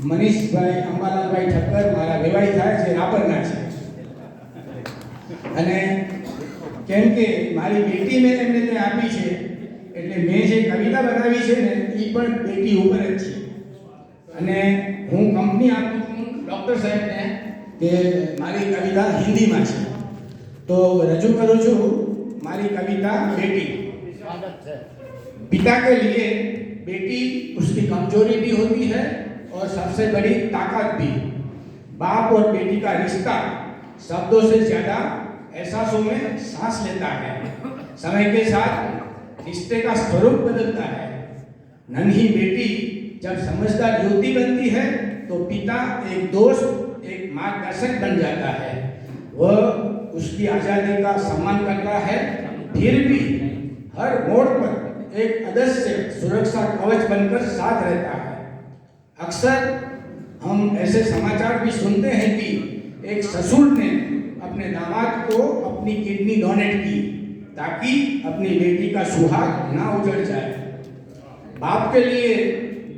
મનીષભાઈ અંબાલાલભાઈ ઠક્કર મારા વેવાઈ થાય છે, રાપરના છે. અને કેમ કે મારી બેટી મેં એમને ત્યાં આપી છે એટલે મેં જે કવિતા બનાવી છે ને એ પણ બેટી ઉપર જ છે. અને હું કંપની આપું છું ડૉક્ટર સાહેબને કે મારી કવિતા હિન્દીમાં છે, તો રજૂ કરું છું મારી કવિતા बेटी. पिता के लिए बेटी उसकी कमजोरी भी होती है और सबसे बड़ी ताकत भी. बाप और बेटी का रिश्ता शब्दों से ज्यादा एहसासों में सांस लेता है. समय के साथ रिश्ते का स्वरूप बदलता है. नन्ही बेटी जब समझदार युवती बनती है तो पिता एक दोस्त, एक मार्गदर्शक बन जाता है. वह उसकी आज़ादी का सम्मान करता है, फिर भी हर मोड़ पर एक अदृश्य सुरक्षा कवच बनकर साथ रहता है. अक्सर हम ऐसे समाचार भी सुनते हैं कि एक ससुर ने अपने दामाद को अपनी किडनी डोनेट की ताकि अपनी बेटी का सुहाग ना उजड़ जाए. बाप के लिए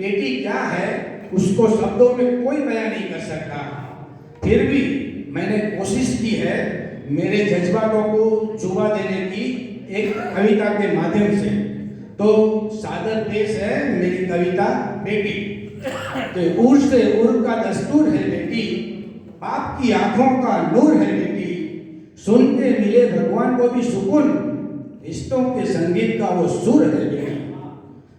बेटी क्या है उसको शब्दों में कोई बयान नहीं कर सकता. फिर भी मैंने कोशिश की है मेरे जज्बातों को जुबा देने की एक कविता के माध्यम से. तो सादर पेश है मेरी कविता बेटी. तो उर्स से उर्फ का दस्तूर है बेटी, बाप की आंखों का नूर है बेटी. सुन के मिले भगवान को भी सुकून, रिश्तों के संगीत का वो सुर है बेटी.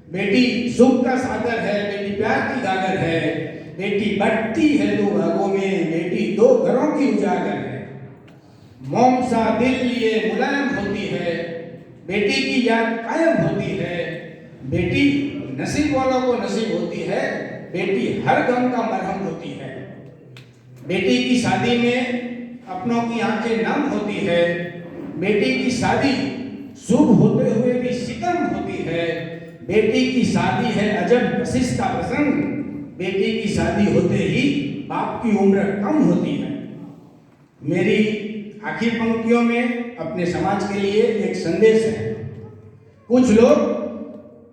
बेटी सुख का सागर है, बेटी प्यार की गागर है. बेटी बढ़ती है दो भागों में, बेटी दो घरों की उजागर है. मोम सा दिल लिए मुलायम होती है, बेटी की याद कायम होती है. बेटी नसीब वालों को नसीब होती है, बेटी हर गम का मरहम होती है. बेटी की शादी में अपनों की आंखें नम होती है. बेटी की शादी शुभ होते हुए भी सितम होती है. बेटी की शादी है अजब कशिश का प्रसंग, बेटी की शादी होते ही बाप की उम्र कम होती है. मेरी आखिरी पंक्तियों में अपने समाज के लिए एक संदेश है. कुछ लोग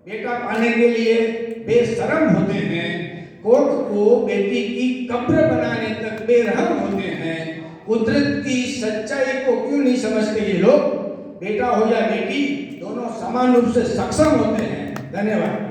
बेटा पाने के लिए बेशरम होते हैं, कोख को बेटी की कब्र बनाने तक बेरहम होते हैं. कुदरत की सच्चाई को क्यों नहीं समझते ये लोग? बेटा हो या बेटी दोनों समान रूप से सक्षम होते हैं. धन्यवाद.